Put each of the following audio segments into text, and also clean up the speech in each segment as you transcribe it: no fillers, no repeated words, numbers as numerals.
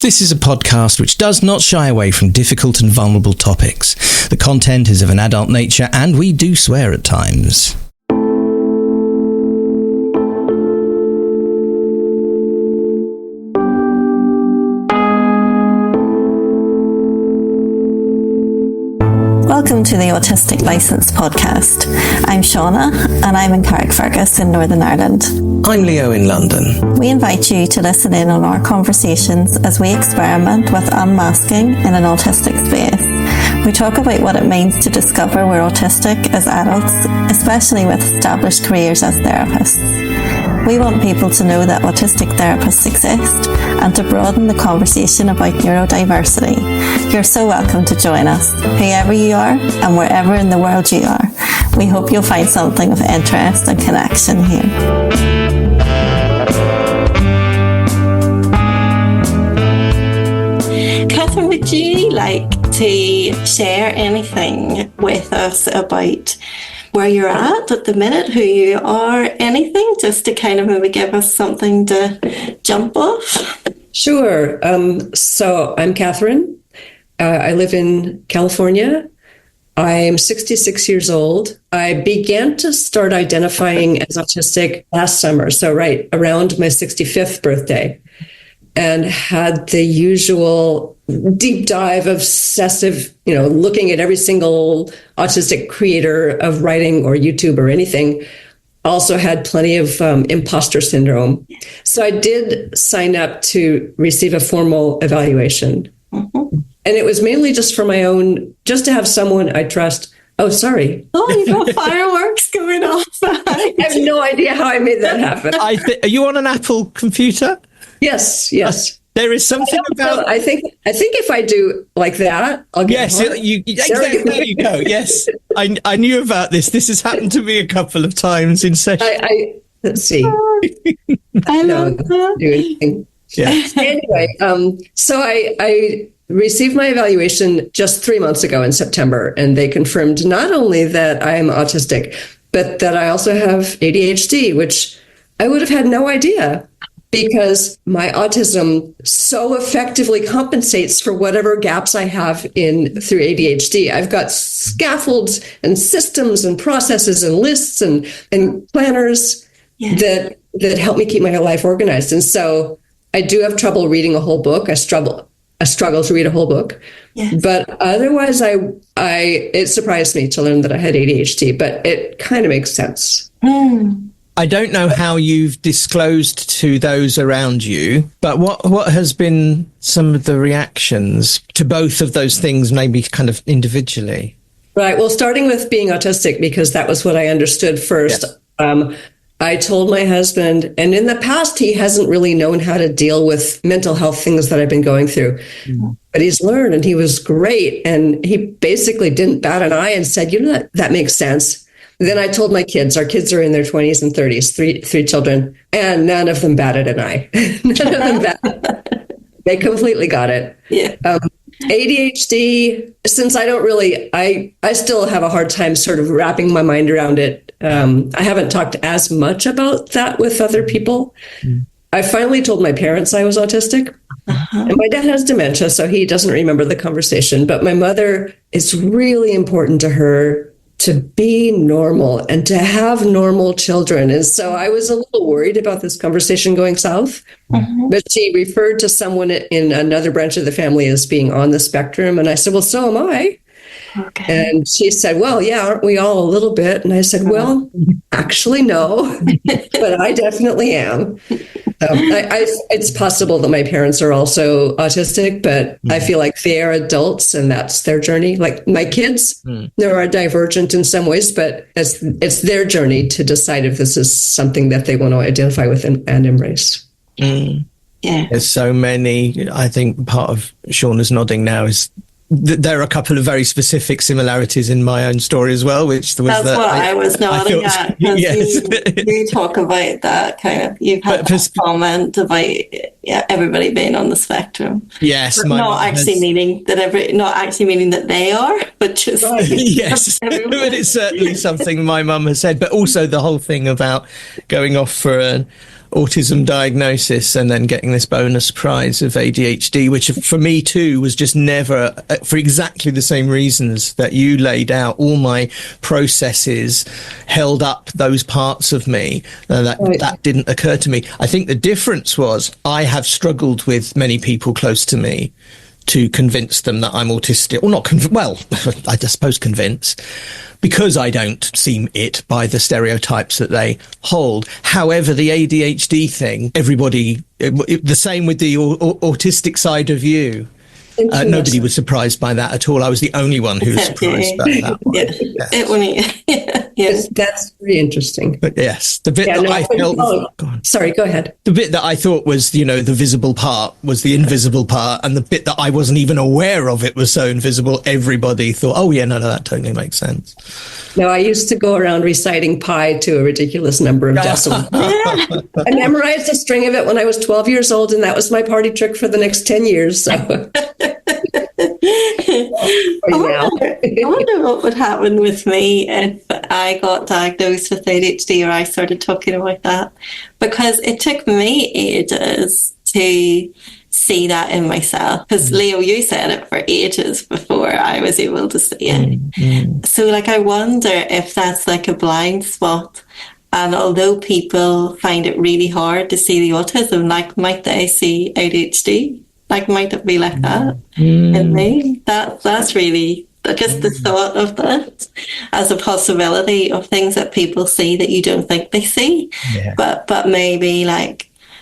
This is a podcast which does not shy away from difficult and vulnerable topics. The content is of an adult nature and we do swear at times. Welcome to the Autistic Licence podcast. I'm Shauna and I'm in Carrickfergus in Northern Ireland. I'm Leo in London. We invite you to listen in on our conversations as we experiment with unmasking in an autistic space. We talk about what it means to discover we're autistic as adults, especially with established careers as therapists. We want people to know that autistic therapists exist and to broaden the conversation about neurodiversity. You're so welcome to join us, whoever you are and wherever in the world you are. We hope you'll find something of interest and connection here. Catherine, would you like to share anything with us about where you're at the minute, who you are, anything, just to kind of maybe give us something to jump off? Sure. So I'm Catherine. I live in California. I'm 66 years old. I began to start identifying as autistic last summer, so right around my 65th birthday, and had the usual deep dive, obsessive, looking at every single autistic creator of writing or YouTube or anything. Also had plenty of imposter syndrome. So I did sign up to receive a formal evaluation. Mm-hmm. And it was mainly just for my own, just to have someone I trust. Oh, sorry. Oh, you got fireworks going off. I have no idea how I made that happen. Are you on an Apple computer? Yes. There is something about. I think if I do like that, I'll get. Yes, exactly. There you go. Yes, I knew about this. This has happened to me a couple of times in sessions. Let's see. I love that. Do anything. Yeah. Anyway, so I received my evaluation just 3 months ago in September, and they confirmed not only that I am autistic, but that I also have ADHD, which I would have had no idea, because my autism so effectively compensates for whatever gaps I have through ADHD. I've got scaffolds and systems and processes and lists and planners that help me keep my life organized. And so I do have trouble reading a whole book. I struggle to read a whole book. Yes. But otherwise, it surprised me to learn that I had ADHD, but it kind of makes sense. I don't know how you've disclosed to those around you, but what has been some of the reactions to both of those things, maybe kind of individually? Right. Well, starting with being autistic, because that was what I understood first. Yes. I told my husband, and in the past, he hasn't really known how to deal with mental health things that I've been going through. Mm-hmm. But he's learned, and he was great. And he basically didn't bat an eye and said, that makes sense. Then I told my kids, our kids are in their 20s and 30s, three children, and none of them batted an eye. None of them batted. They completely got it. Yeah. ADHD, since I don't really, I still have a hard time sort of wrapping my mind around it. I haven't talked as much about that with other people. I finally told my parents I was autistic. Uh-huh. And my dad has dementia, so he doesn't remember the conversation. But my mother, it's really important to her to be normal and to have normal children. And so I was a little worried about this conversation going south, but she referred to someone in another branch of the family as being on the spectrum. And I said, well, so am I. Okay. And she said, well, yeah, aren't we all a little bit? And I said, well, actually, no, but I definitely am. It's possible that my parents are also autistic, but I feel like they are adults and that's their journey. Like my kids, they are divergent in some ways, but it's their journey to decide if this is something that they want to identify with and embrace. Yeah. There's so many. I think part of Shauna's nodding now is there are a couple of very specific similarities in my own story as well, which was that's what I was nodding at. Yes. You talk about that kind of, you've had a comment about everybody being on the spectrum. Yes, not actually meaning that they are, but just yes, but it's certainly something my mum has said. But also the whole thing about going off for autism diagnosis and then getting this bonus prize of ADHD, which for me too was just never, for exactly the same reasons that you laid out. All my processes held up those parts of me. That didn't occur to me. I think the difference was I have struggled with many people close to me to convince them that I'm autistic, or not, I suppose convince, because I don't seem it by the stereotypes that they hold. However, the ADHD thing, everybody, the same with the autistic side of you. Nobody was surprised by that at all. I was the only one who was surprised by that one. Yes, that's very interesting. But yes, the bit that I felt... Sorry, go ahead. The bit that I thought was, the visible part was the invisible part, and the bit that I wasn't even aware of it was so invisible, everybody thought, oh yeah, no, that totally makes sense. No, I used to go around reciting pi to a ridiculous number of decimals. I memorized a string of it when I was 12 years old, and that was my party trick for the next 10 years. So. I wonder what would happen with me if I got diagnosed with ADHD or I started talking about that, because it took me ages to see that in myself. Because Leo, you said it for ages before I was able to see it. So I wonder if that's like a blind spot. And although people find it really hard to see the autism, might they see ADHD? Might it be like that in me? That's really just the thought of that as a possibility of things that people see that you don't think they see. Yeah. But maybe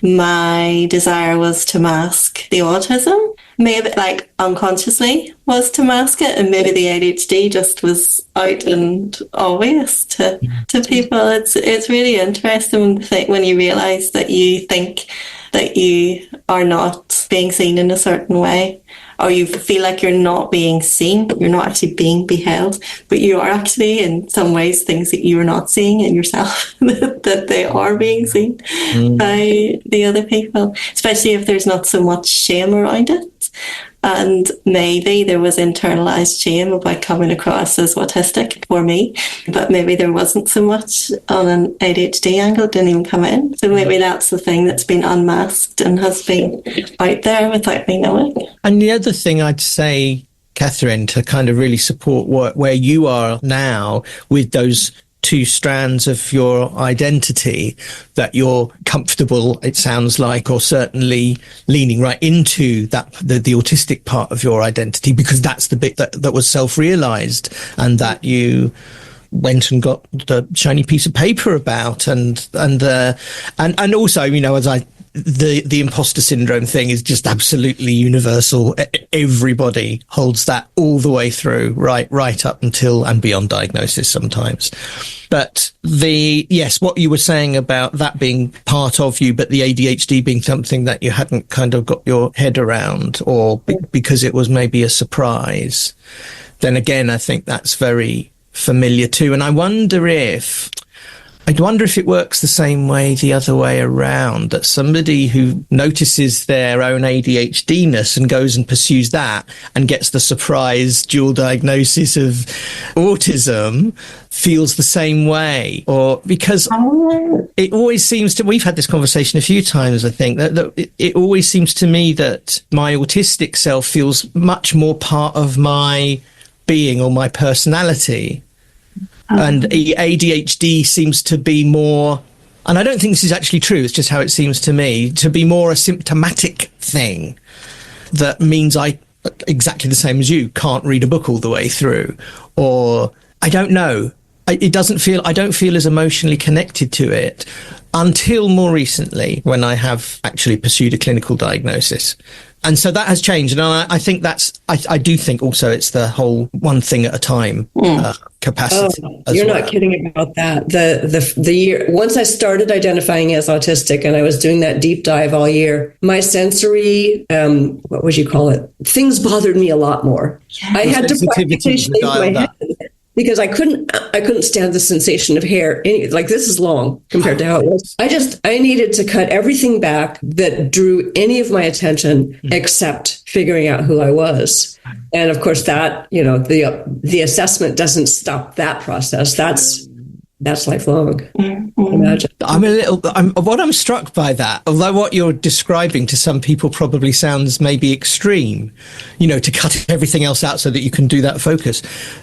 my desire was to mask the autism. Maybe unconsciously was to mask it, and maybe the ADHD just was out and obvious to people. It's really interesting when you realise that you think that you are not being seen in a certain way, or you feel like you're not being seen, you're not actually being beheld, but you are actually in some ways things that you're not seeing in yourself that they are being seen by the other people, especially if there's not so much shame around it. And maybe there was internalized shame about coming across as autistic for me, but maybe there wasn't so much on an ADHD angle, it didn't even come in. So maybe that's the thing that's been unmasked and has been out there without me knowing. And the other thing I'd say, Catherine, to kind of really support where you are now with those two strands of your identity, that you're comfortable, it sounds like, or certainly leaning right into that, the autistic part of your identity, because that's the bit that was self-realized and that you went and got the shiny piece of paper about, and also, as the imposter syndrome thing is just absolutely universal. Everybody holds that all the way through, right up until and beyond diagnosis sometimes. But what you were saying about that being part of you, but the ADHD being something that you hadn't kind of got your head around, or because it was maybe a surprise, then again, I think that's very familiar too. And I wonder if it works the same way the other way around, that somebody who notices their own ADHD-ness and goes and pursues that and gets the surprise dual diagnosis of autism feels the same way. Or because it always seems to, we've had this conversation a few times, I think, that it always seems to me that my autistic self feels much more part of my being or my personality. And ADHD seems to be more, and I don't think this is actually true, it's just how it seems to me, to be more a symptomatic thing. That means I, exactly the same as you, can't read a book all the way through. Or, I don't know, I don't feel as emotionally connected to it until more recently, when I have actually pursued a clinical diagnosis. And so that has changed. And I think I do think also it's the whole one thing at a time capacity. Oh, you're not kidding about that. The year, once I started identifying as autistic and I was doing that deep dive all year, my sensory, what would you call it? Things bothered me a lot more. Yeah. I had to practically shave my head. Because I couldn't stand the sensation of hair. This is long compared to how it was. I needed to cut everything back that drew any of my attention except figuring out who I was. And of course that, the assessment doesn't stop that process. That's that's lifelong. Imagine. What I'm struck by that, although what you're describing to some people probably sounds maybe extreme, to cut everything else out so that you can do that focus.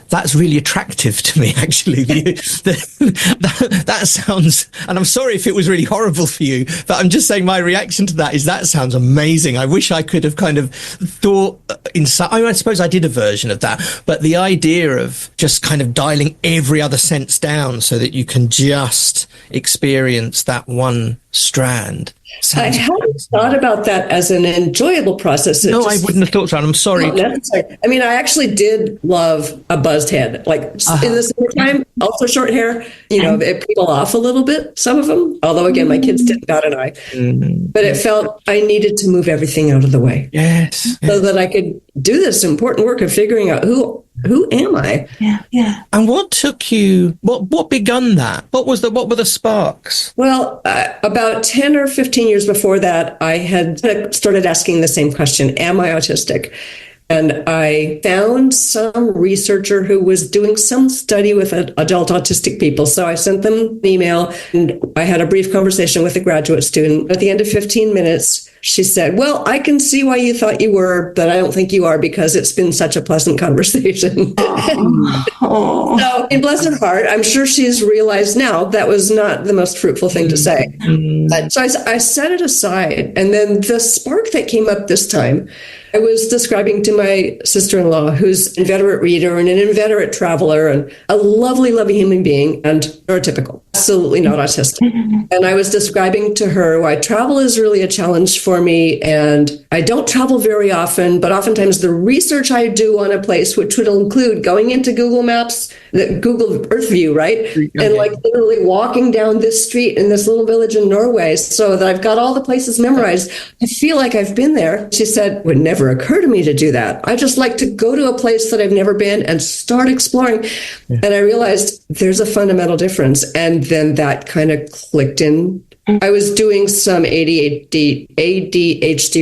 That's really attractive to me, actually. That sounds, and I'm sorry if it was really horrible for you, but I'm just saying my reaction to that sounds amazing. I wish I could have kind of thought I suppose I did a version of that, but the idea of just kind of dialing every other sense down so that you can just experience that one strand. I hadn't thought about that as an enjoyable process. I wouldn't have thought so. And I'm sorry. I mean, I actually did love a buzzed head. Like in the summertime, also short hair, it people off a little bit, some of them. Although, again, my kids didn't bat an eye. But it felt I needed to move everything out of the way. Yes. So that I could do this important work of figuring out who am I? Yeah. And what took you, what begun that? What were the sparks? Well, about 10 or 15 years before that, I had started asking the same question, am I autistic? And I found some researcher who was doing some study with adult autistic people. So I sent them an email and I had a brief conversation with a graduate student. At the end of 15 minutes, she said, well, I can see why you thought you were, but I don't think you are because it's been such a pleasant conversation. So in bless her heart, I'm sure she's realized now that was not the most fruitful thing to say. So I set it aside. And then the spark that came up this time, I was describing to my sister-in-law, who's an inveterate reader and an inveterate traveler and a lovely, lovely human being and neurotypical, absolutely not autistic. And I was describing to her why travel is really a challenge for me. And I don't travel very often, but oftentimes the research I do on a place, which would include going into Google Maps, the Google Earth View, right? And like literally walking down this street in this little village in Norway so that I've got all the places memorized. I feel like I've been there. She said, would never occur to me to do that. I just like to go to a place that I've never been and start exploring. Yeah. And I realized there's a fundamental difference. And then that kind of clicked in. I was doing some ADHD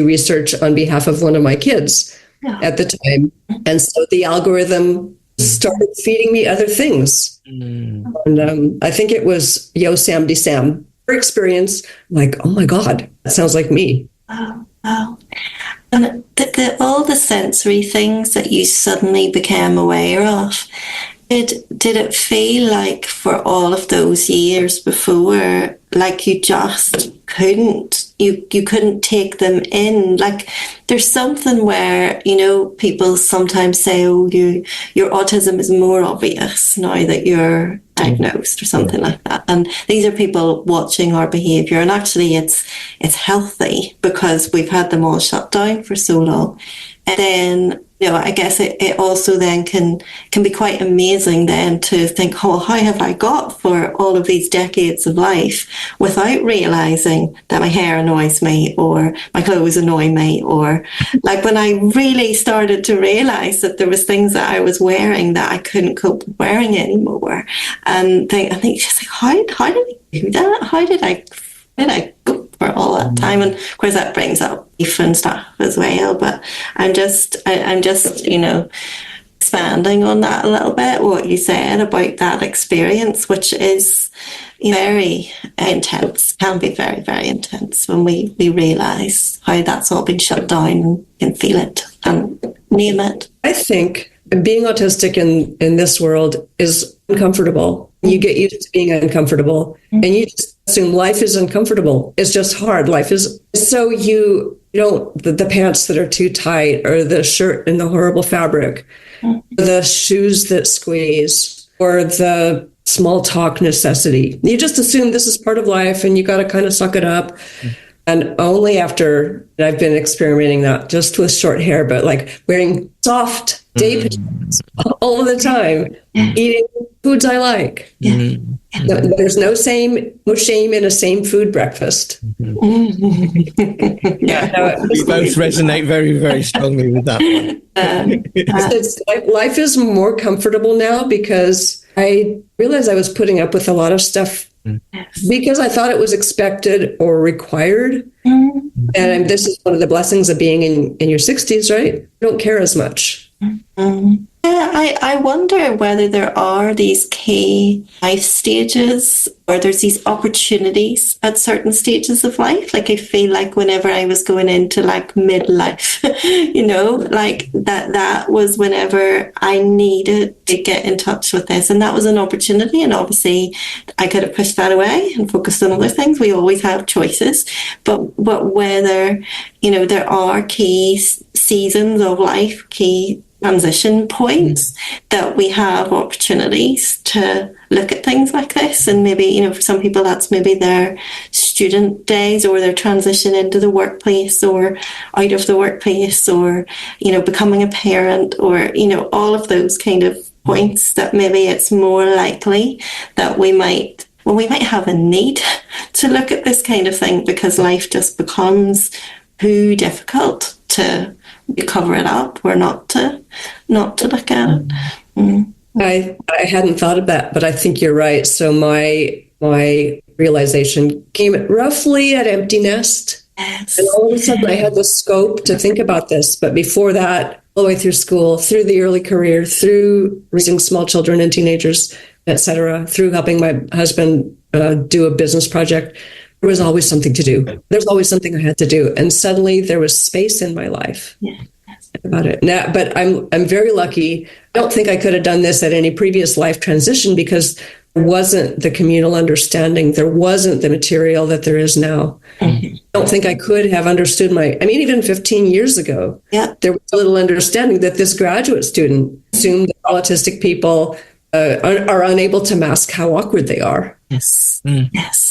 research on behalf of one of my kids at the time. And so the algorithm started feeding me other things. And I think it was Yo Sam De Sam. Her experience, like, oh my God, that sounds like me. Wow. And all the sensory things that you suddenly became aware of, did it feel like for all of those years before, like you just couldn't take them in? Like there's something where, people sometimes say, oh, your autism is more obvious now that you're diagnosed or something like that. And these are people watching our behaviour. And actually it's healthy because we've had them all shut down for so long. And then, I guess it also then can be quite amazing then to think, oh, how have I got for all of these decades of life without realising that my hair annoys me or my clothes annoy me, or like when I really started to realise that there was things that I was wearing that I couldn't cope with wearing anymore. And I think just like, how did I do that? How did I go for all that time? And of course that brings up grief and stuff as well, but I'm just expanding on that a little bit, what you said about that experience, which is very intense, can be very, very intense when we realise how that's all been shut down and can feel it and name it. I think being autistic in this world is uncomfortable. You get used to being uncomfortable and you just assume life is uncomfortable. It's just hard. Life is. So you don't, the pants that are too tight or the shirt in the horrible fabric, or the shoes that squeeze or the small talk necessity. You just assume this is part of life and you got to kind of suck it up. And only after I've been experimenting that just with short hair, but like wearing soft day pajamas all the time, eating foods I like. There's no shame in a same food breakfast. We both resonate very, very strongly with that one. It's like life is more comfortable now because I realized I was putting up with a lot of stuff because I thought it was expected or required. And this is one of the blessings of being in your 60s, right? You don't care as much. Yeah, I wonder whether there are these key life stages or there's these opportunities at certain stages of life. Like I feel like whenever I was going into like midlife, like that was whenever I needed to get in touch with this. And that was an opportunity. And obviously I could have pushed that away and focused on other things. We always have choices. But whether, there are key seasons of life, key transition points that we have opportunities to look at things like this. And maybe, for some people that's maybe their student days or their transition into the workplace or out of the workplace or, becoming a parent or, all of those kind of points that maybe it's more likely that we might have a need to look at this kind of thing because life just becomes too difficult to cover it up or not to look at it. I hadn't thought of that, but I think you're right. So my realization came roughly at empty nest. Yes. And all of a sudden I had the scope to think about this. But before that, all the way through school, through the early career, through raising small children and teenagers, etc., through helping my husband do a business project, there was always something to do. There's always something I had to do. And suddenly there was space in my life about it. Now, but I'm very lucky. I don't think I could have done this at any previous life transition because there wasn't the communal understanding. There wasn't the material that there is now. I don't think I could have understood even 15 years ago, there was a little understanding that this graduate student assumed that autistic people are unable to mask how awkward they are. Yes. Yes.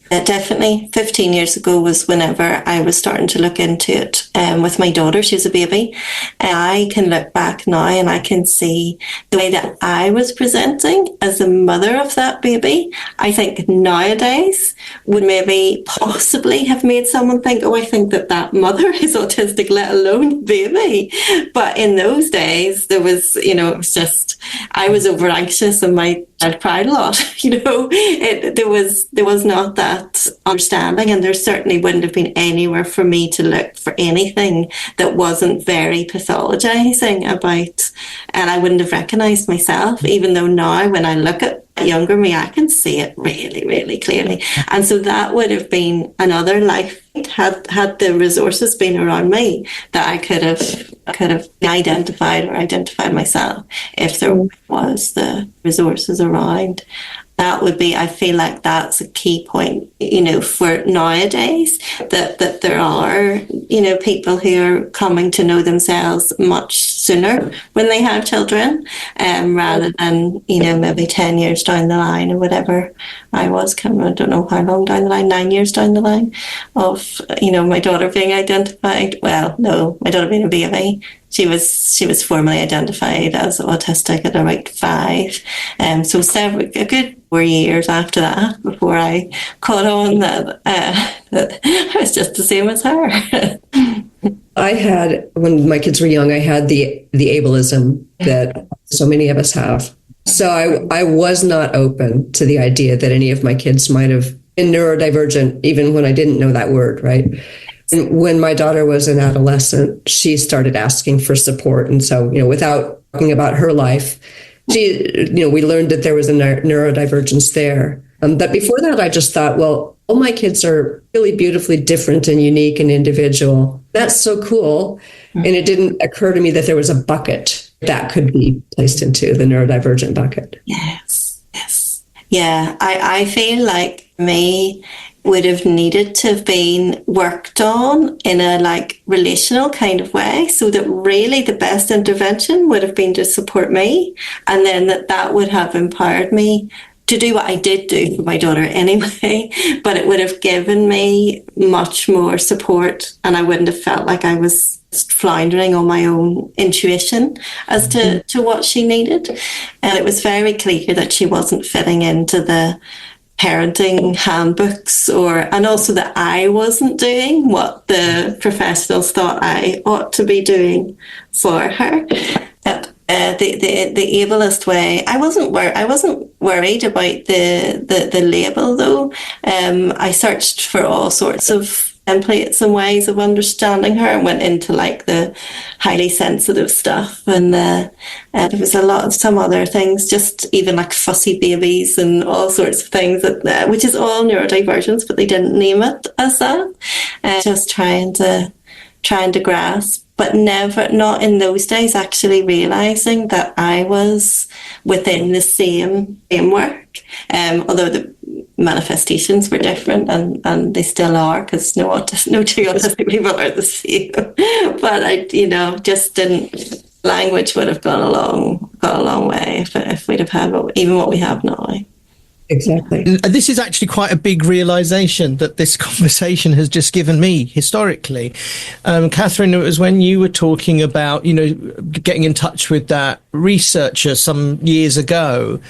Definitely 15 years ago was whenever I was starting to look into it with my daughter. She was a baby. And I can look back now and I can see the way that I was presenting as the mother of that baby. I think nowadays would maybe possibly have made someone think, I think that mother is autistic, let alone baby. But in those days, there was, it was just, I was over anxious and my child cried a lot. There was not that understanding, and there certainly wouldn't have been anywhere for me to look for anything that wasn't very pathologizing about, and I wouldn't have recognized myself, even though now when I look at younger me, I can see it really, really clearly. And so that would have been another life had the resources been around me that I could have identified myself if there was the resources around. That would be, I feel like that's a key point, for nowadays, that there are, people who are coming to know themselves much sooner when they have children, rather than, maybe 10 years down the line or whatever I was, I don't know how long down the line, 9 years down the line of, my daughter being identified. Well, no, my daughter being a baby. She was formally identified as autistic at about 5. So a good 4 years after that before I caught on that I was just the same as her. I had, when my kids were young, I had the ableism that so many of us have. So I was not open to the idea that any of my kids might have been neurodivergent, even when I didn't know that word, right? And when my daughter was an adolescent, she started asking for support. And so, without talking about her life, we learned that there was a neurodivergence there. But before that, I just thought, well, all my kids are really beautifully different and unique and individual. That's so cool. And it didn't occur to me that there was a bucket that could be placed into the neurodivergent bucket. Yes. Yeah, I feel like me would have needed to have been worked on in a relational kind of way, so that really the best intervention would have been to support me, and then that would have empowered me to do what I did do for my daughter anyway, but it would have given me much more support, and I wouldn't have felt like I was floundering on my own intuition as to what she needed. And it was very clear that she wasn't fitting into the parenting handbooks, and also that I wasn't doing what the professionals thought I ought to be doing for her. The ableist way, I wasn't worried about the label though. I searched for all sorts of templates and ways of understanding her, and went into like the highly sensitive stuff, and there was a lot of some other things, just even like fussy babies and all sorts of things that which is all neurodivergence, but they didn't name it as that. Just trying to grasp, but not in those days actually realizing that I was within the same framework, although the manifestations were different, and they still are, because no two autistic people are the same. But I, just didn't. Language would have gone a long way if we'd have had even what we have now. Exactly. This is actually quite a big realization that this conversation has just given me historically. Catherine, it was when you were talking about, getting in touch with that researcher some years ago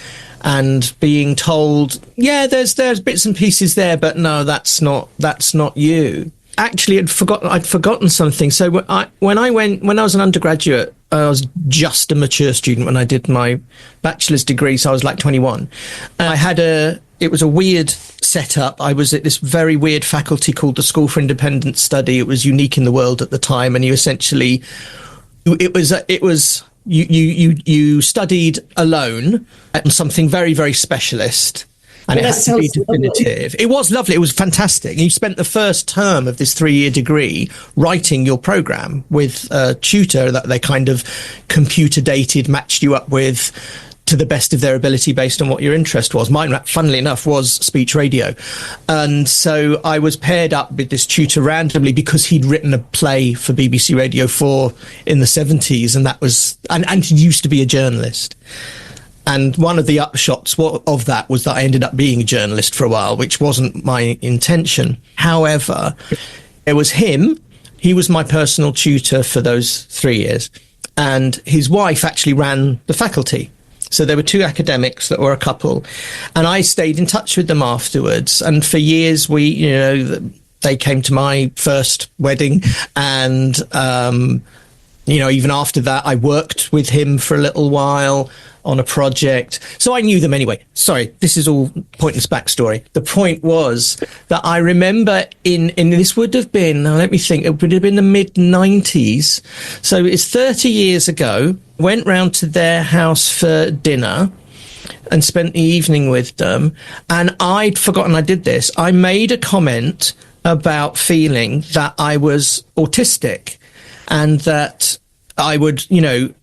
and being told, yeah, there's bits and pieces there, but no, that's not you. Actually, I'd forgotten something. So when I was an undergraduate, I was just a mature student when I did my bachelor's degree, so I was like 21. It was a weird setup. I was at this very weird faculty called the School for Independent Study. It was unique in the world at the time, and you essentially, you studied alone at something very, very specialist. And it had to be definitive. Lovely. It was lovely. It was fantastic. You spent the first term of this 3-year degree writing your program with a tutor that they kind of computer dated, matched you up with to the best of their ability based on what your interest was. Mine, funnily enough, was speech radio. And so I was paired up with this tutor randomly because he'd written a play for BBC Radio 4 in the 70s. And that was, and he used to be a journalist. And one of the upshots of that was that I ended up being a journalist for a while, which wasn't my intention. However, it was him. He was my personal tutor for those 3 years. And his wife actually ran the faculty. So there were 2 academics that were a couple. And I stayed in touch with them afterwards. And for years, they came to my first wedding. And, even after that, I worked with him for a little while on a project. So I knew them anyway. Sorry, this is all pointless backstory. The point was that I remember in this would have been, let me think, it would have been the mid-90s. So it's 30 years ago. Went round to their house for dinner and spent the evening with them. And I'd forgotten I did this. I made a comment about feeling that I was autistic and that I would,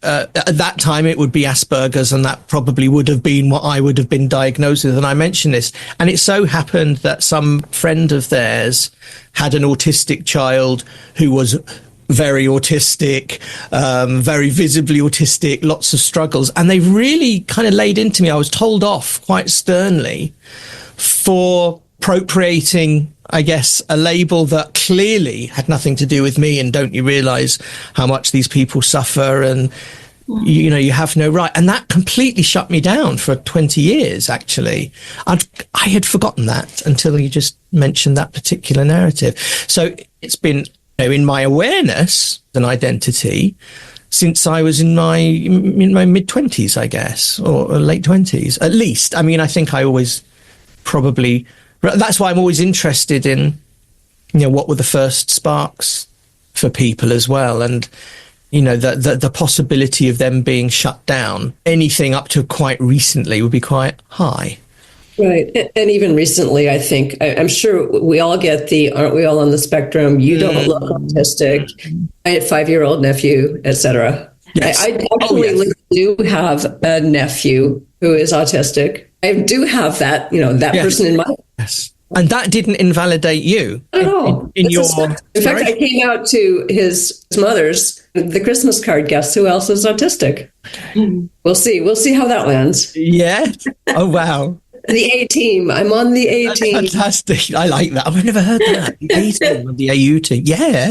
at that time it would be Asperger's, and that probably would have been what I would have been diagnosed with. And I mentioned this, and it so happened that some friend of theirs had an autistic child who was very autistic, very visibly autistic, lots of struggles. And they really kind of laid into me. I was told off quite sternly for appropriating, I guess, a label that clearly had nothing to do with me. And don't you realize how much these people suffer? And, you have no right. And that completely shut me down for 20 years, actually. I had forgotten that until you just mentioned that particular narrative. So it's been in my awareness and identity since I was in my mid-20s, I guess, or late 20s, at least. I mean, I think I always probably... That's why I'm always interested in, what were the first sparks for people as well. And, the possibility of them being shut down, anything up to quite recently would be quite high. Right. And even recently, I think, I'm sure we all get aren't we all on the spectrum? You don't look autistic. I had a 5-year-old nephew, etc. Yes. I actually do have a nephew who is autistic. I do have that, that person in my life. Yes. And that didn't invalidate you. Not at all. In fact, I came out to his mother's, the Christmas card guess who else is autistic. We'll see. We'll see how that lands. Yeah. Oh, wow. The A team. I'm on the A team. Fantastic. I like that. I've never heard that. The A team, the AU team. Yeah.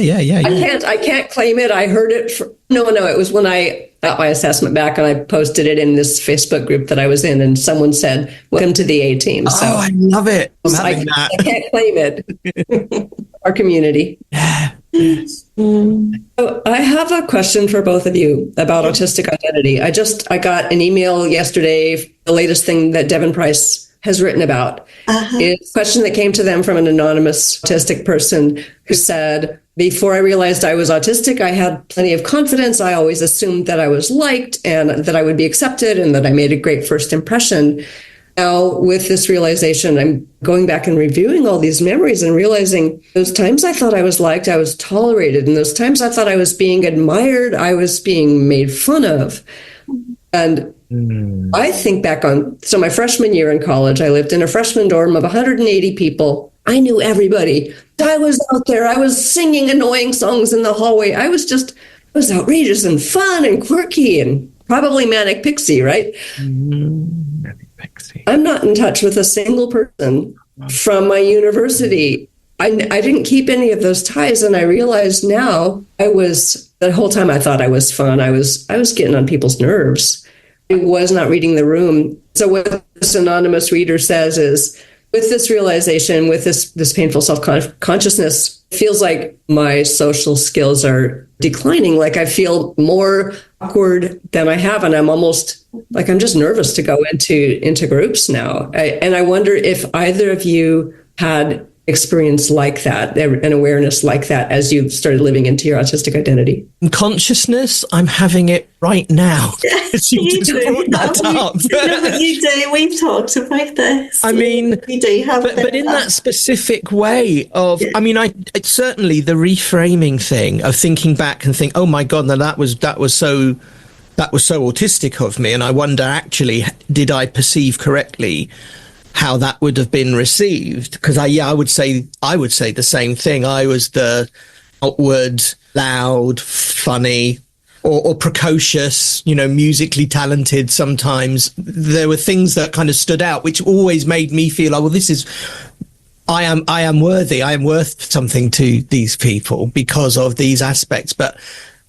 I can't claim it. I heard it. No. It was when I got my assessment back and I posted it in this Facebook group that I was in, and someone said, "Welcome to the A team." So I love it. I can't claim it. Our community. Yeah. Yes. So I have a question for both of you about autistic identity. I got an email yesterday, the latest thing that Devin Price has written about. It's a question that came to them from an anonymous autistic person who said, before I realized I was autistic, I had plenty of confidence. I always assumed that I was liked and that I would be accepted and that I made a great first impression. Now, with this realization, I'm going back and reviewing all these memories and realizing those times I thought I was liked, I was tolerated. And those times I thought I was being admired, I was being made fun of. And I think back on, so my freshman year in college, I lived in a freshman dorm of 180 people. I knew everybody. I was out there. I was singing annoying songs in the hallway. I was outrageous and fun and quirky and probably manic pixie, right? Manic pixie. I'm not in touch with a single person from my university. I didn't keep any of those ties. And I realized now the whole time I thought I was fun. I was getting on people's nerves. I was not reading the room. So what this anonymous reader says is, with this realization, with this painful self-consciousness, it feels like my social skills are declining. Like I feel more awkward than I have. And I'm almost like, I'm just nervous to go into groups now. And I wonder if either of you had experience like that, an awareness like that, as you started living into your autistic identity. In consciousness, I'm having it right now. You do. You do. We've talked about this. I mean, you do have, but in that specific way of, I mean, it's certainly the reframing thing of thinking back and think, oh my God, no, that was so autistic of me, and I wonder, actually, did I perceive correctly how that would have been received? Because I would say the same thing. I was the outward, loud, funny, or precocious, musically talented. Sometimes there were things that kind of stood out, which always made me feel, oh, well, I am worthy. I am worth something to these people because of these aspects.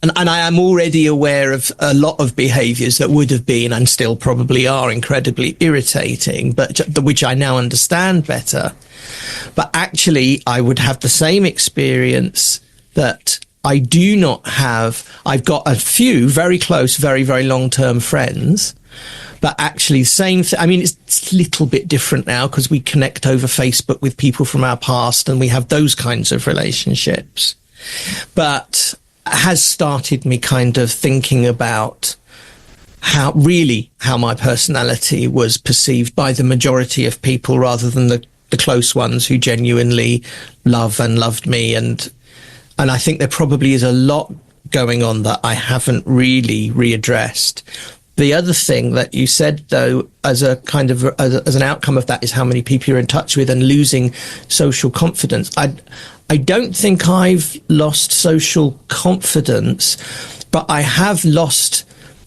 And I am already aware of a lot of behaviors that would have been and still probably are incredibly irritating, but which I now understand better. But actually, I would have the same experience that I do not have. I've got a few very close, very, very long-term friends, but actually same thing. I mean, it's a little bit different now because we connect over Facebook with people from our past and we have those kinds of relationships. But has started me kind of thinking about how my personality was perceived by the majority of people rather than the close ones who genuinely loved me. And I think there probably is a lot going on that I haven't really readdressed. The other thing that you said, though, as a kind of as an outcome of that, is how many people you're in touch with and losing social confidence. I don't think I've lost social confidence, but I have lost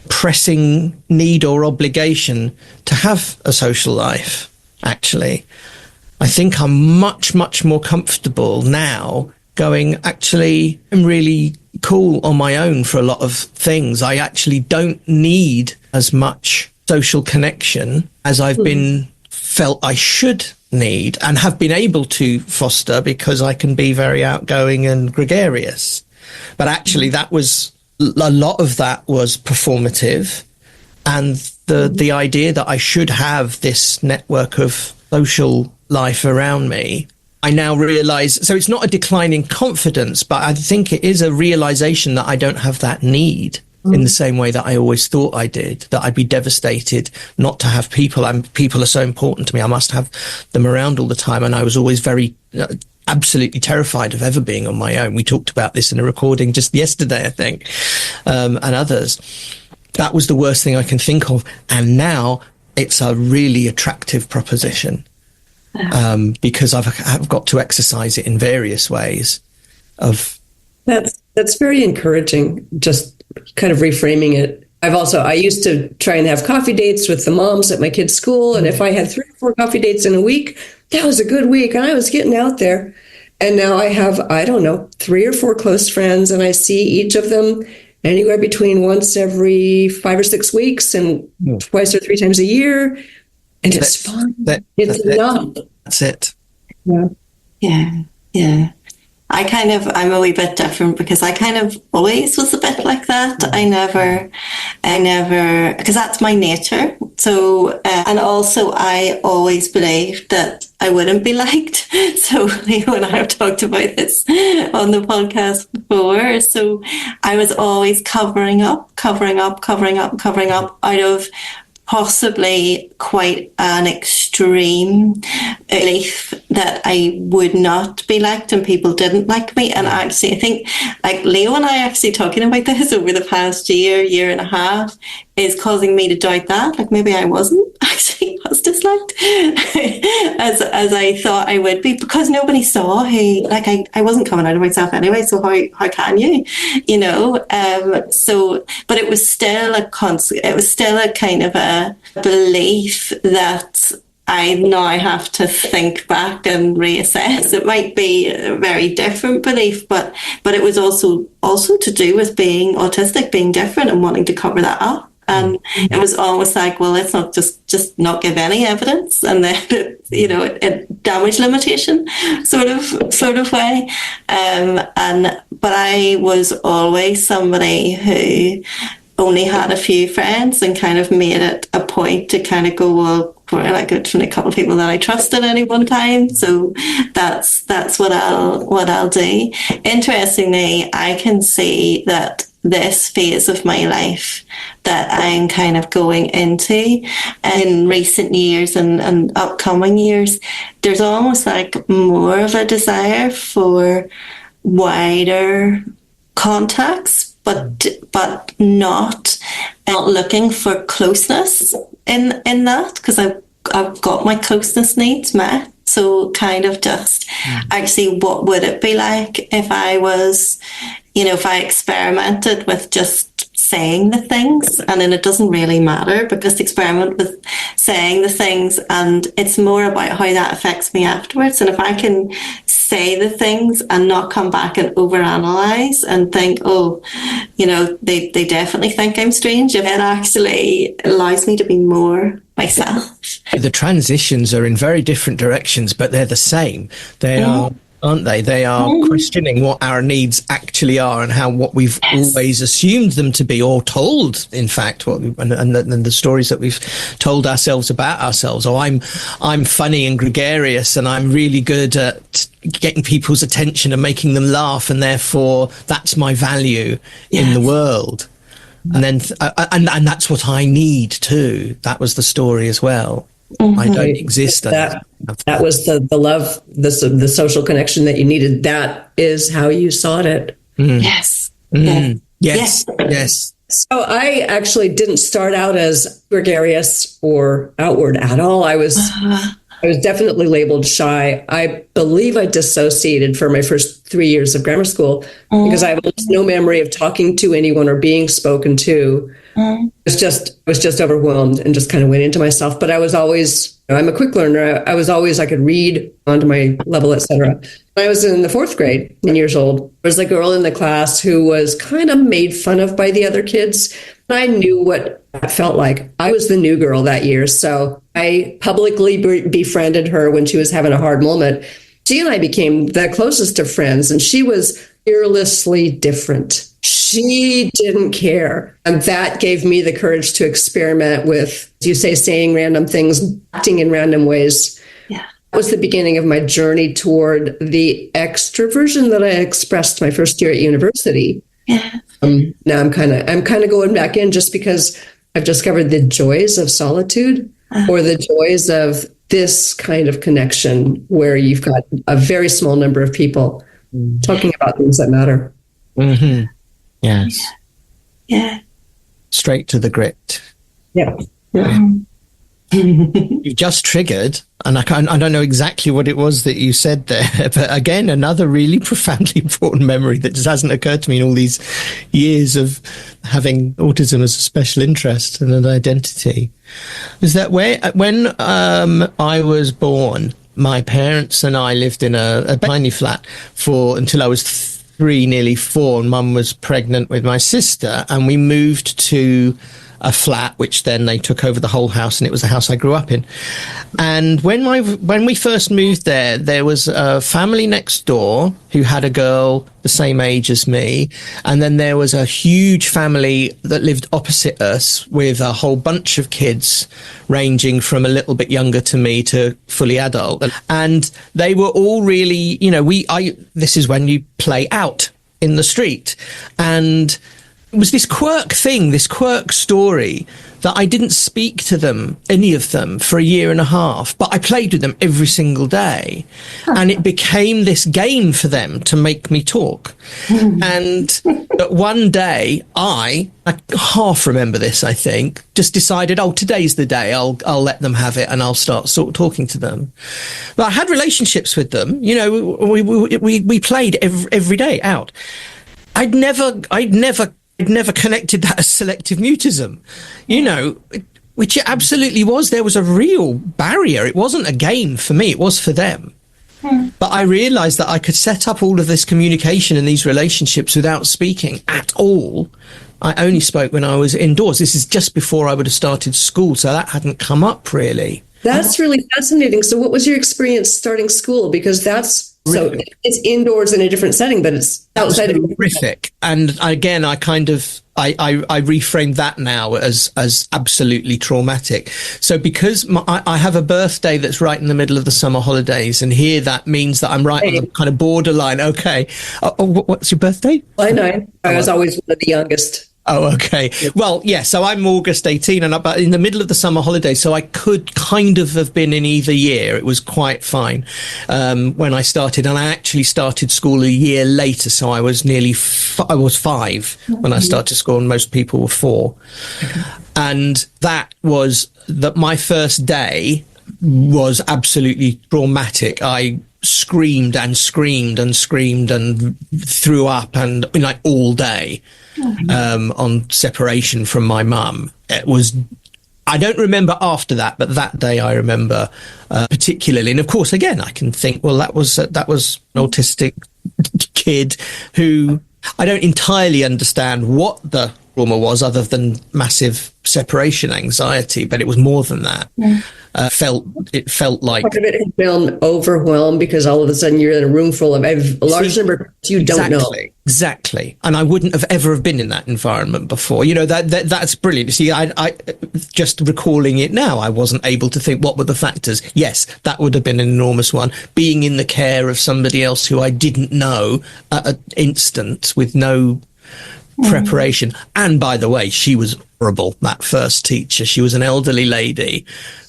pressing need or obligation to have a social life, actually. I think I'm much, much more comfortable now going, actually, I'm really cool on my own for a lot of things. I actually don't need as much social connection as I've been felt I should need and have been able to foster because I can be very outgoing and gregarious. But actually a lot of that was performative, and the idea that I should have this network of social life around me, I now realize, so it's not a decline in confidence, but I think it is a realization that I don't have that need in the same way that I always thought I did, that I'd be devastated not to have people. People are so important to me. I must have them around all the time. And I was always very absolutely terrified of ever being on my own. We talked about this in a recording just yesterday, I think, and others. That was the worst thing I can think of. And now it's a really attractive proposition because I've got to exercise it in various ways. That's very encouraging, just kind of reframing it. I used to try and have coffee dates with the moms at my kids' school. And if I had 3 or 4 coffee dates in a week, that was a good week. And I was getting out there. And now I have, 3 or 4 close friends, and I see each of them anywhere between once every 5 or 6 weeks and twice or 3 times a year. And it's fun. It's enough. That's it. Yeah. I'm a wee bit different because I kind of always was a bit like that. I never I never, because that's my nature. So, and also I always believed that I wouldn't be liked. So Leo and I have talked about this on the podcast before. So I was always covering up out of possibly quite an extreme belief that I would not be liked and people didn't like me. And actually, I think like Leo and I actually talking about this over the past year and a half is causing me to doubt that. Like maybe I wasn't actually was disliked as I thought I would be, because nobody saw who, like I wasn't coming out of myself anyway. So how can you, so, but it was still a kind of a belief that I now have to think back and reassess. It might be a very different belief, but it was also to do with being autistic, being different and wanting to cover that up. And it was almost like, well, let's not just not give any evidence, and then a damage limitation sort of way. But I was always somebody who only had a few friends and kind of made it a point to kind of go, well, like it's only a couple of people that I trusted at any one time, so that's what I'll do. Interestingly, I can see that this phase of my life that I'm kind of going into in recent years and upcoming years, there's almost like more of a desire for wider contacts, but not looking for closeness in that, because I've got my closeness needs met. So kind of just actually, what would it be like if I was, if I experimented with just saying the things, and then it doesn't really matter, because experiment with saying the things and it's more about how that affects me afterwards. And if I can say the things and not come back and overanalyze and think, they definitely think I'm strange, it actually allows me to be more myself. The transitions are in very different directions, but they're the same. They are, aren't they? They are questioning what our needs actually are and how what we've always assumed them to be, or told, in fact, and the stories that we've told ourselves about ourselves. Oh, I'm funny and gregarious, and I'm really good at getting people's attention and making them laugh, and therefore that's my value in the world. And then, and that's what I need too. That was the story as well. I don't exist. That was the love, the social connection that you needed. That is how you sought it. Yes. Yes. So I actually didn't start out as gregarious or outward at all. I was definitely labeled shy. I believe I dissociated for my first 3 years of grammar school because I have no memory of talking to anyone or being spoken to. I was just overwhelmed and just kind of went into myself. But I was always, I'm a quick learner. I could read onto my level, etc. When I was in the 4th grade, 10 years old, there was a girl in the class who was kind of made fun of by the other kids. And I knew what that felt like. I was the new girl that year. So I publicly befriended her when she was having a hard moment. She and I became the closest of friends, and she was fearlessly different. She didn't care. And that gave me the courage to experiment with, as you say, saying random things, acting in random ways. Yeah. That was the beginning of my journey toward the extroversion that I expressed my first year at university. Yeah. Now I'm kind of going back in just because I've discovered the joys of solitude or the joys of this kind of connection where you've got a very small number of people talking about things that matter. Mm-hmm. Yes. Yeah. Straight to the grit. Yeah. You've just triggered, and I don't know exactly what it was that you said there, but again, another really profoundly important memory that just hasn't occurred to me in all these years of having autism as a special interest and an identity, is that when I was born, my parents and I lived in a tiny flat until I was 3, nearly 4, and Mum was pregnant with my sister, and we moved to a flat, which then they took over the whole house, and it was the house I grew up in. And when we first moved there, there was a family next door who had a girl the same age as me, and then there was a huge family that lived opposite us with a whole bunch of kids ranging from a little bit younger to me to fully adult, and they were all really, this is when you play out in the street, and it was this quirk story that I didn't speak to them, any of them, for a year and a half, but I played with them every single day. And it became this game for them to make me talk. And one day I half remember this, I think, just decided, today's the day, I'll let them have it and I'll start talking to them. But I had relationships with them, we played every day out. I'd never connected that as selective mutism, which it absolutely was. There was a real barrier. It wasn't a game for me. It was for them. But I realized that I could set up all of this communication and these relationships without speaking at all. I only spoke when I was indoors. This is just before I would have started school. So that hadn't come up really. That's really fascinating. So what was your experience starting school? Because it's indoors in a different setting, but it's outside of horrific. And again, I reframed that now as absolutely traumatic. So because I have a birthday that's right in the middle of the summer holidays, and here that means that I'm right on the kind of borderline. Okay. What's your birthday? I know. I was always one of the youngest. Oh, okay. Well, yeah, so I'm August 18 and I'm in the middle of the summer holiday, so I could kind of have been in either year. It was quite fine when I started, and I actually started school a year later, so I was I was 5 when I started school, and most people were 4. And that was my first day was absolutely traumatic. I screamed and screamed and screamed and threw up and all day. On separation from my mum. I don't remember after that, but that day I remember particularly. And of course, again, I can think, well, that was an autistic kid who I don't entirely understand what the trauma was, other than massive separation anxiety, but it was more than that. It felt like part of it had been overwhelmed because all of a sudden you're in a room full of a large number of people you don't know. Exactly. And I wouldn't have ever been in that environment before. That's brilliant. See, I just recalling it now, I wasn't able to think what were the factors. Yes, that would have been an enormous one. Being in the care of somebody else who I didn't know at an instant with no preparation. And by the way, she was horrible, that first teacher. She was an elderly lady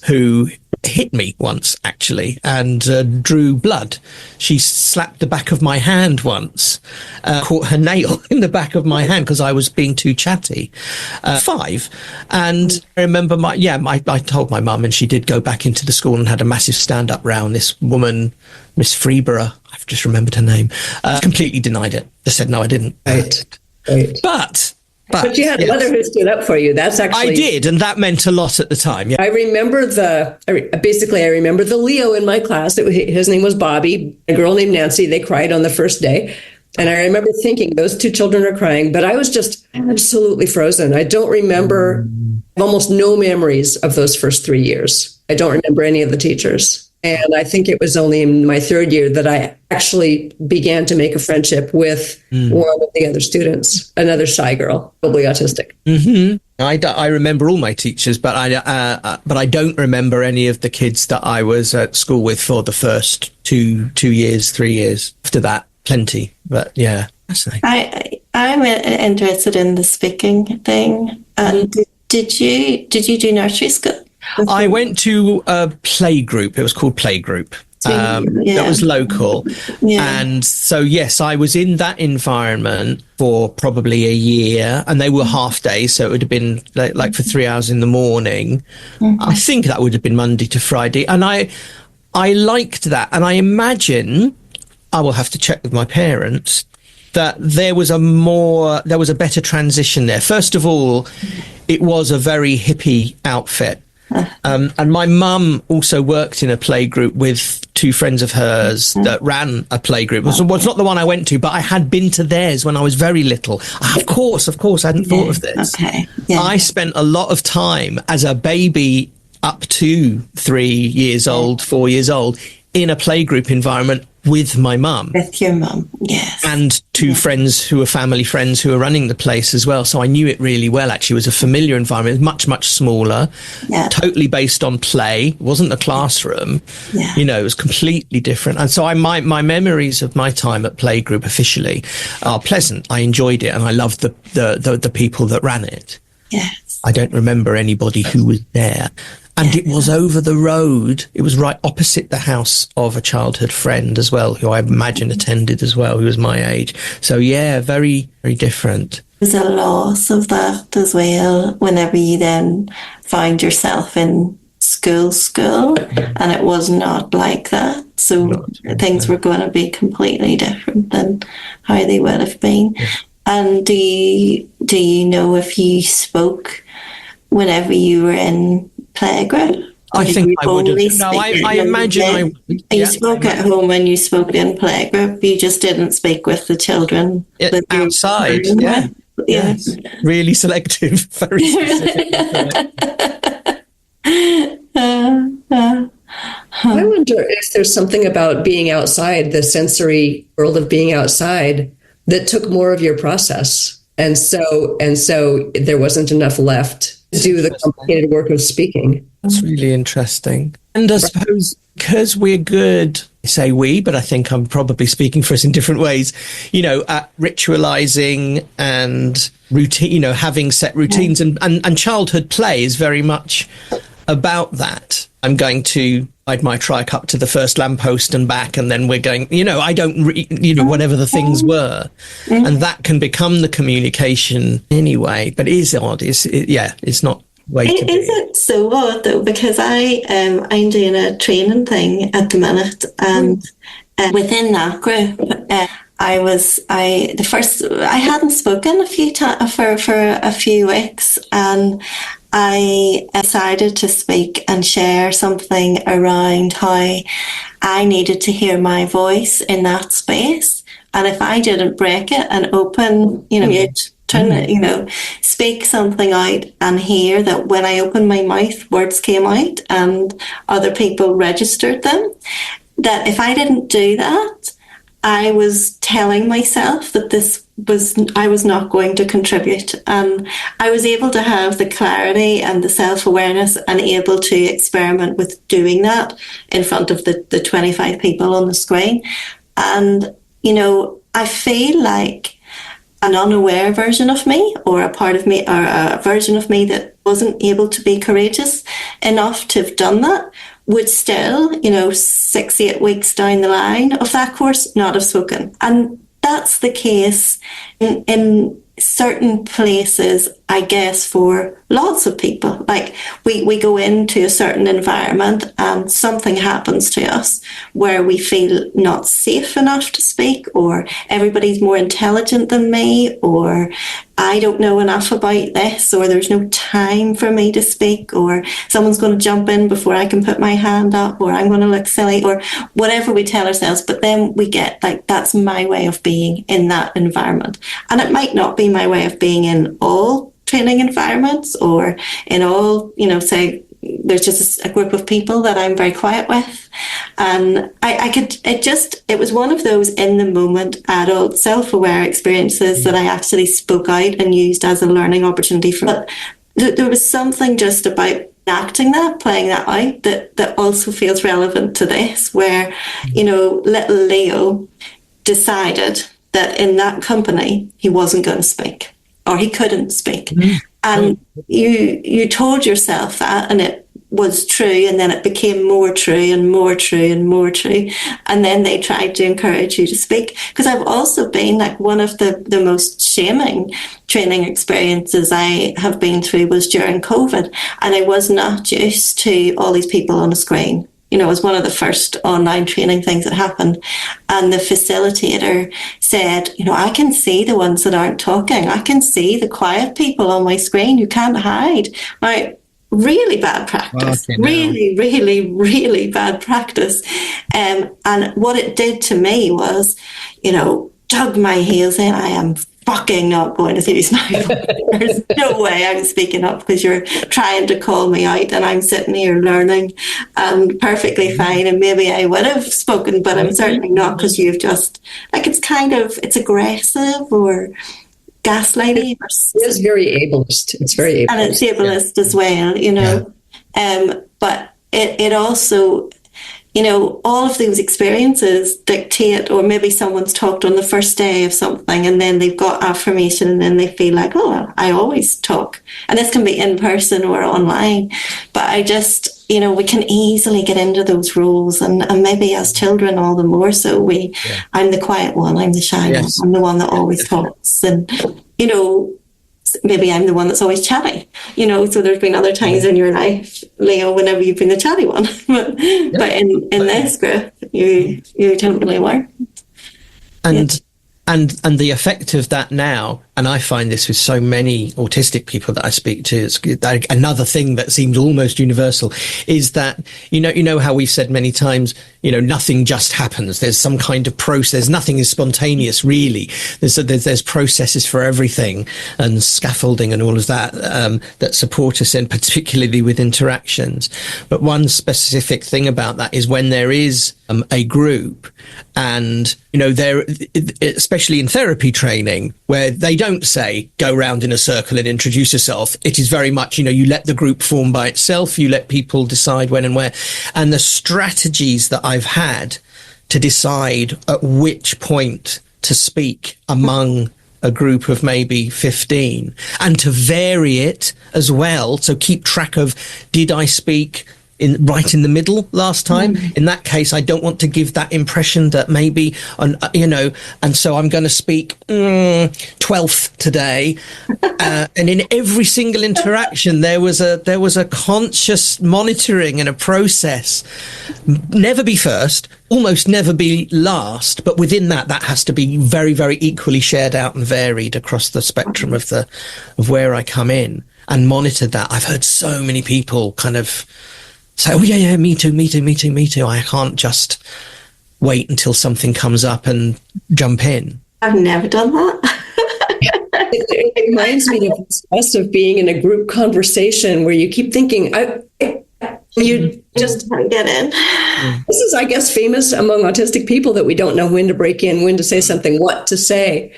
who hit me once, actually, and drew blood. She slapped the back of my hand once, caught her nail in the back of my hand because I was being too chatty. 5. And I remember I told my mum, and she did go back into the school and had a massive stand-up round. This woman, Miss Freeborough, I've just remembered her name, completely denied it. Just said, no, I didn't. Right. But you had a mother who stood up for you. That's actually... I did, and that meant a lot at the time. Yeah. I remember I remember the Leo in my class. His name was Bobby, a girl named Nancy. They cried on the first day. And I remember thinking, those 2 children are crying, but I was just absolutely frozen. I don't remember, almost no memories of those first 3 years. I don't remember any of the teachers. And I think it was only in my 3rd year that I actually began to make a friendship with one of the other students, another shy girl, probably autistic. Mm-hmm. I remember all my teachers, but I don't remember any of the kids that I was at school with for the first 2 years, 3 years. After that, plenty. But yeah, I'm interested in the speaking thing. Did you do nursery school? I went to a play group. It was called Playgroup. That was local. Yeah. And so, yes, I was in that environment for probably a year, and they were half days. So it would have been like for 3 hours in the morning. Mm-hmm. I think that would have been Monday to Friday. And I liked that. And I imagine, I will have to check with my parents, that there was a better transition there. First of all, it was a very hippie outfit. And my mum also worked in a play group with two friends of hers that ran a playgroup. It was not the one I went to, but I had been to theirs when I was very little. Of course, I hadn't thought of this. Okay. Yeah. I spent a lot of time as a baby up to 3 years old, 4 years old, in a playgroup environment with my mum. With your mum, yes. And two friends who were family friends who were running the place as well. So I knew it really well, actually. It was a familiar environment. It was much, much smaller, totally based on play. It wasn't a classroom. Yeah. You know, it was completely different. And so my memories of my time at playgroup officially are pleasant. I enjoyed it and I loved the people that ran it. Yes. I don't remember anybody who was there. And it was over the road. It was right opposite the house of a childhood friend as well, who I imagine attended as well, who was my age. So, yeah, very, very different. There's a loss of that as well whenever you then find yourself in school, and it was not like that. So things were going to be completely different than how they would have been. Yeah. And do you know if you spoke whenever you were in playgroup? I think I would have. No, I imagine I would. You spoke at home and you spoke in playgroup. You just didn't speak with the children outside. Yeah. Yes. Really selective. Very specific. I wonder if there's something about being outside, the sensory world of being outside, that took more of your process. And so there wasn't enough left to do the complicated work of speaking. That's really interesting. And I suppose because we're good, I say we, but I think I'm probably speaking for us in different ways, you know, at ritualizing and routine, you know, having set routines and childhood play is very much about that. I'm going to ride my trike up to the first lamppost and back, and then we're going, you know, whatever the things were. And that can become the communication anyway, but it is odd. It's not way to be. Is it so odd though? Because I'm doing a training thing at the minute, and within that group, I hadn't spoken a few times for a few weeks, and I decided to speak and share something around how I needed to hear my voice in that space. And if I didn't break it and open, turn it, speak something out and hear that when I opened my mouth, words came out and other people registered them, that if I didn't do that, I was telling myself that I was not going to contribute. And I was able to have the clarity and the self-awareness and able to experiment with doing that in front of the 25 people on the screen. And, I feel like an unaware version of me, or a part of me, or a version of me that wasn't able to be courageous enough to have done that, would still, 6-8 weeks down the line of that course, not have spoken. And that's the case in certain places, I guess, for lots of people. Like we go into a certain environment and something happens to us where we feel not safe enough to speak, or everybody's more intelligent than me, or I don't know enough about this, or there's no time for me to speak, or someone's going to jump in before I can put my hand up, or I'm going to look silly, or whatever we tell ourselves. But then we get like, that's my way of being in that environment. And it might not be my way of being in all training environments, or in all, say there's just a group of people that I'm very quiet with. And it was one of those in the moment adult self-aware experiences that I actually spoke out and used as a learning opportunity for it. There was something just about acting that, playing that out, that also feels relevant to this, where, little Leo decided that in that company he wasn't going to speak, or he couldn't speak. And you told yourself that, and it was true, and then it became more true and more true and more true, and then they tried to encourage you to speak. Because I've also been, like, one of the most shaming training experiences I have been through was during COVID, and I was not used to all these people on a screen. It was one of the first online training things that happened. And the facilitator said, I can see the ones that aren't talking. I can see the quiet people on my screen. You can't hide. Now, really bad practice. Okay, no. Really bad practice. And what it did to me was, dug my heels in. I am fucking not going to see these now. There's no way I'm speaking up because you're trying to call me out, and I'm sitting here learning and perfectly fine. And maybe I would have spoken, but I'm certainly not, because you've just, it's aggressive or gaslighting. It's very ableist. It's very ableist. And it's ableist as well, but it also, all of those experiences dictate, or maybe someone's talked on the first day of something and then they've got affirmation and then they feel like, oh, well, I always talk. And this can be in person or online. But I just, we can easily get into those roles, and maybe as children all the more so. I'm the quiet one, I'm the shy one, I'm the one that always talks. And, maybe I'm the one that's always chatty, so there's been other times in your life, Leo, whenever you've been the chatty one. but in this group, you totally were. And the effect of that now, and I find this with so many autistic people that I speak to, it's another thing that seems almost universal, is that, how we've said many times, nothing just happens. There's some kind of process. Nothing is spontaneous, really. There's processes for everything, and scaffolding and all of that, that support us in, particularly with interactions. But one specific thing about that is when there is a group, and, there, especially in therapy training, where they don't say, go round in a circle and introduce yourself. It is very much, you let the group form by itself. You let people decide when and where. And the strategies that I've had to decide at which point to speak among a group of maybe 15, and to vary it as well. So keep track of, did I speak right in the middle last time? In that case, I don't want to give that impression that maybe, and so I'm going to speak 12th today. And in every single interaction, there was a conscious monitoring and a process. Never be first, almost never be last, but within that has to be very, very equally shared out and varied across the spectrum of where I come in, and monitor that. I've heard so many people kind of say, oh, yeah, me too. I can't just wait until something comes up and jump in. I've never done that. It reminds me of the stress of being in a group conversation where you keep thinking, you just can't get in. This is, I guess, famous among autistic people, that we don't know when to break in, when to say something, what to say.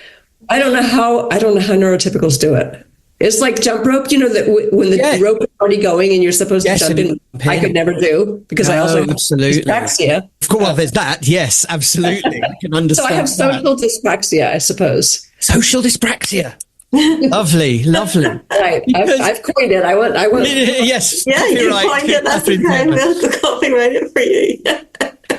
I don't know how neurotypicals do it. It's like jump rope, that when the rope is already going and you're supposed to jump in. I could never do, because I also have dyspraxia. Of course, well, there's that. Yes, absolutely. I can understand. So I have social dyspraxia, I suppose. Social dyspraxia. Lovely. Right. I've coined it. I want. Yes. Yeah, you coined it. That's okay. I'm going to copyright it for you.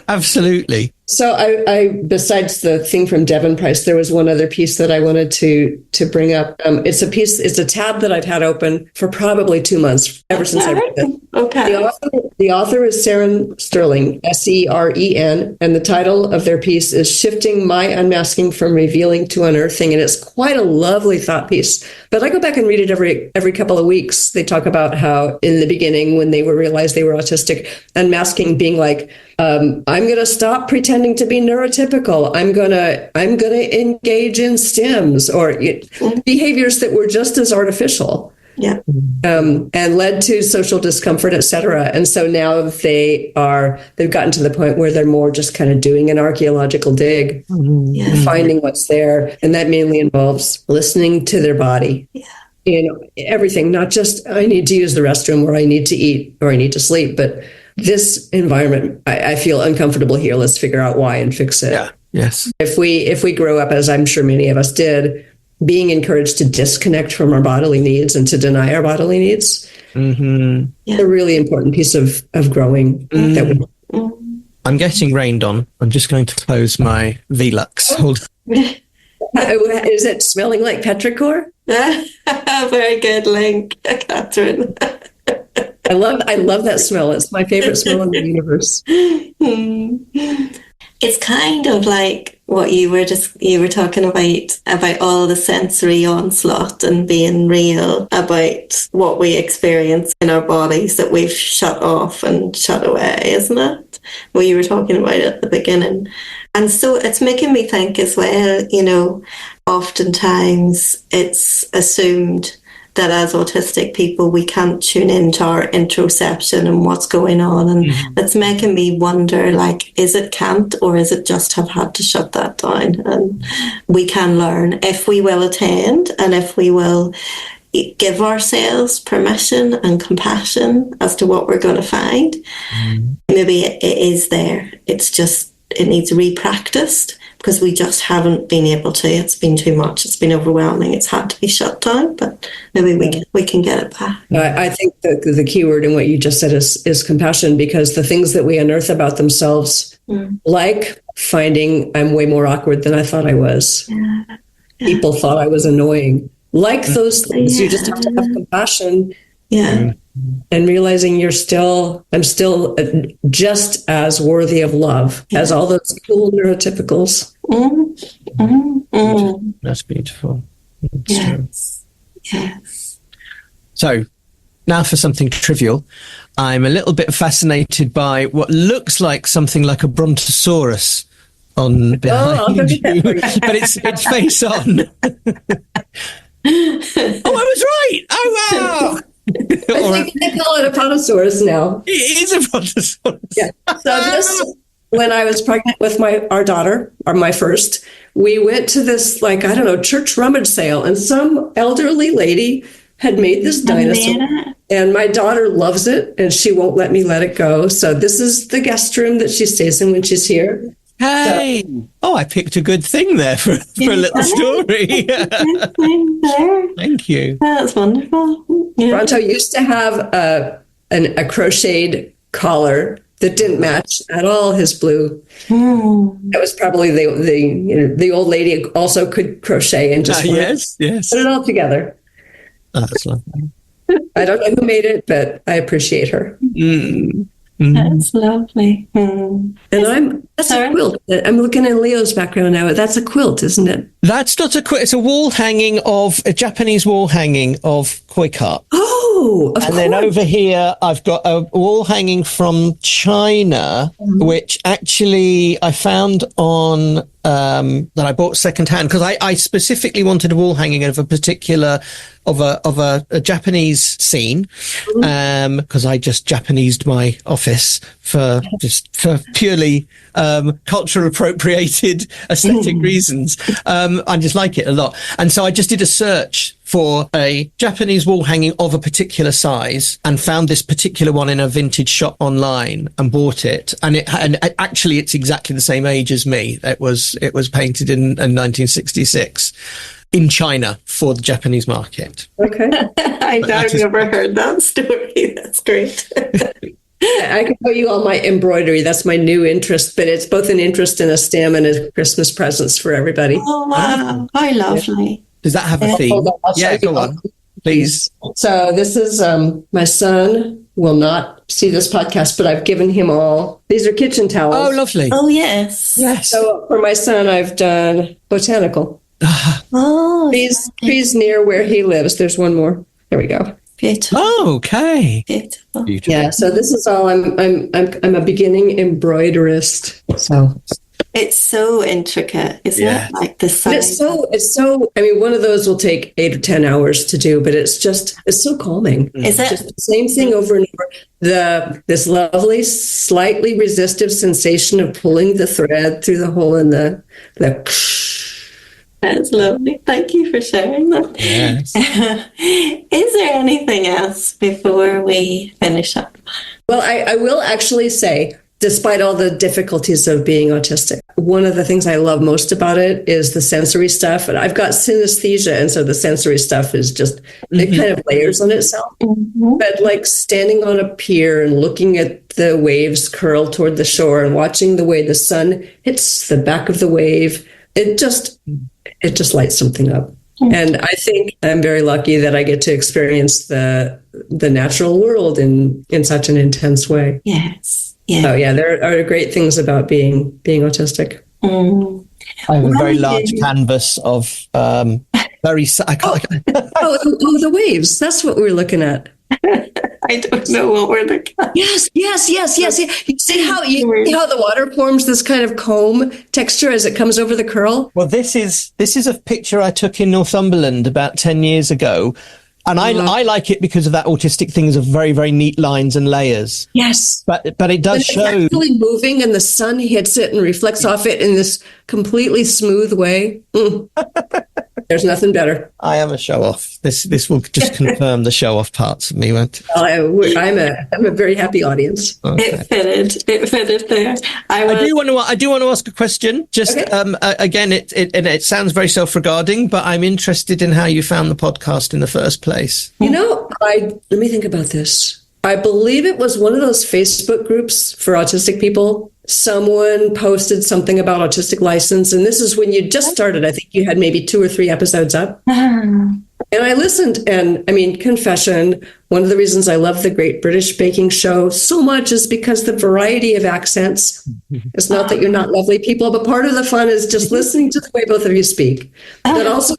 Absolutely. So I besides the thing from Devon Price, there was one other piece that I wanted to bring up. It's a tab that I've had open for probably 2 months, ever since I read it. Okay. The author is Seren Sterling, Seren, and the title of their piece is Shifting My Unmasking from Revealing to Unearthing. And it's quite a lovely thought piece. But I go back and read it every couple of weeks. They talk about how in the beginning, when they realized they were autistic, unmasking being like, I'm going to stop pretending to be neurotypical. I'm going to engage in stims, or behaviors that were just as artificial. Yeah. And led to social discomfort, et cetera. And so now they've gotten to the point where they're more just kind of doing an archaeological dig, finding what's there. And that mainly involves listening to their body. Yeah. Everything, not just I need to use the restroom, or I need to eat, or I need to sleep, but this environment, I feel uncomfortable here. Let's figure out why and fix it. Yeah. Yes. If we grow up, as I'm sure many of us did, being encouraged to disconnect from our bodily needs and to deny our bodily needs, a really important piece of growing. I'm getting rained on. I'm just going to close my Velux. Hold on. Is it smelling like petrichor? Very good link, Catherine. I love that smell. It's my favorite smell in the universe. it's kind of like what you were talking about all the sensory onslaught and being real about what we experience in our bodies that we've shut off and shut away, isn't it? What you were talking about at the beginning. And so it's making me think as well, you know, oftentimes it's assumed that as autistic people, we can't tune into our interoception and what's going on. And it's making me wonder, like, is it can't, or is it just have had to shut that down? And we can learn if we will attend and if we will give ourselves permission and compassion as to what we're going to find. Maybe it is there. It's just, it needs re-practiced, because we just haven't been able to. It's been too much. It's been overwhelming. It's had to be shut down, but maybe we can get it back. I think the key word in what you just said is compassion, because the things that we unearth about themselves, like finding I'm way more awkward than I thought I was. Yeah. People thought I was annoying. Like those things, you just have to have compassion. Yeah. And realizing I'm still just as worthy of love as all those cool neurotypicals. That's beautiful. That's Yes. true. Yes. So now for something trivial. I'm a little bit fascinated by what looks like something like a brontosaurus on behind you, but it's face on. Oh, I was right. Oh, wow. I think they call it a brontosaurus now. It is a brontosaurus. Yeah. So this, when I was pregnant with our daughter, or my first, we went to this, like, I don't know, church rummage sale, and some elderly lady had made this dinosaur, and my daughter loves it, and she won't let me let it go. So this is the guest room that she stays in when she's here. Hey! Oh, I picked a good thing there for a little story. Thank you. That's wonderful. Yeah. Bronto used to have a crocheted collar that didn't match at all his blue. That was probably the old lady also could crochet and just yes. put it all together. Oh, that's lovely. I don't know who made it, but I appreciate her. That's lovely. And that's a quilt. I'm looking at Leo's background now. That's a quilt, isn't it? That's not a quilt. It's a Japanese wall hanging of koi carp. Oh, of course. And then over here, I've got a wall hanging from China, which actually I found on that I bought secondhand, because I specifically wanted a wall hanging of a particular of a Japanese scene, because I just Japanesed my office for purely culture appropriated aesthetic reasons. I just like it a lot, and so I just did a search for a Japanese wall hanging of a particular size and found this particular one in a vintage shop online and bought it. And actually it's exactly the same age as me. It was painted in 1966 in China for the Japanese market. Okay. I've never heard that story. That's great. I can tell you all my embroidery. That's my new interest, but it's both an interest and a stem and a Christmas presents for everybody. Oh, wow. How lovely. Does that have a theme? Hold on, Yeah, go on, please. So this is my son will not see this podcast, but I've given him all. These are kitchen towels. Oh, lovely. Oh, yes. Yes. So for my son, I've done botanical. Oh, Trees near where he lives. There's one more. There we go. beautiful. Oh, okay. Beautiful. Yeah. So this is all. I'm a beginning embroiderist. So It's so intricate, isn't it? Like the but size. it's so. I mean, one of those will take 8 or 10 hours to do, but it's so calming. Is it? Just the same thing over and over. This lovely, slightly resistive sensation of pulling the thread through the hole in the. That's lovely. Thank you for sharing that. Yes. Is there anything else before we finish up? Well, I will actually say, despite all the difficulties of being autistic, one of the things I love most about it is the sensory stuff. And I've got synesthesia, and so the sensory stuff is just, it kind of layers on itself. But like standing on a pier and looking at the waves curl toward the shore and watching the way the sun hits the back of the wave, it just lights something up. And I think I'm very lucky that I get to experience the natural world in such an intense way. Yes. Oh yeah, there are great things about being autistic. I have a very large canvas of very. The waves. That's what we're looking at. I don't know what we're looking at. Yes. You see how the water forms this kind of comb texture as it comes over the curl? Well, this is a picture I took in Northumberland about 10 years ago. And I like it because of that autistic things of very, very neat lines and layers. Yes. But it does show. It's actually moving and the sun hits it and reflects off it in this completely smooth way. There's nothing better. I am a show-off. This will just confirm the show-off parts of me, won't it? I'm a very happy audience. Okay. It fitted there. I do want to ask a question. Just okay. Again, it sounds very self-regarding, but I'm interested in how you found the podcast in the first place. Let me think about this. I believe it was one of those Facebook groups for autistic people. Someone posted something about Autistic License, and this is when you just started. I think you had maybe 2 or 3 episodes up. And I listened, and I mean, confession, one of the reasons I love the Great British Baking Show so much is because the variety of accents. It's not that you're not lovely people, but part of the fun is just listening to the way both of you speak. But also,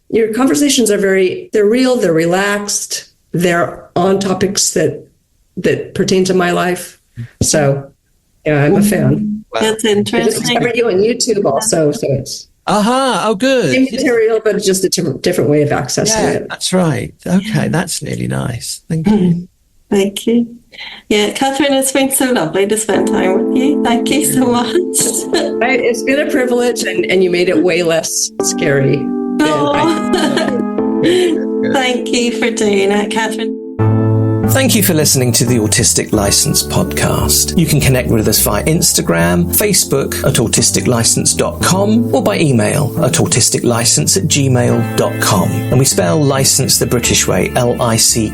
your conversations are they're real, they're relaxed, they're on topics that pertain to my life. So, yeah, I'm a fan. That's interesting. I discovered you on YouTube also, so it's oh good. Same material, but just a different way of accessing it. That's right. Okay, that's really nice. Thank you. Thank you. Yeah, Catherine, it's been so lovely to spend time with you. Thank you so much. It's been a privilege, and you made it way less scary. Thank you for doing it, Catherine. Thank you for listening to the Autistic License podcast. You can connect with us via Instagram, Facebook at autisticlicense.com or by email at autisticlicense@gmail.com. And we spell license the British way, LICENCE.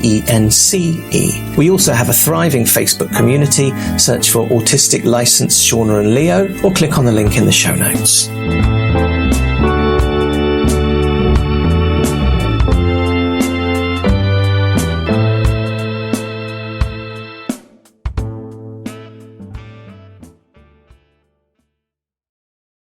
We also have a thriving Facebook community. Search for Autistic License Shauna and Leo or click on the link in the show notes.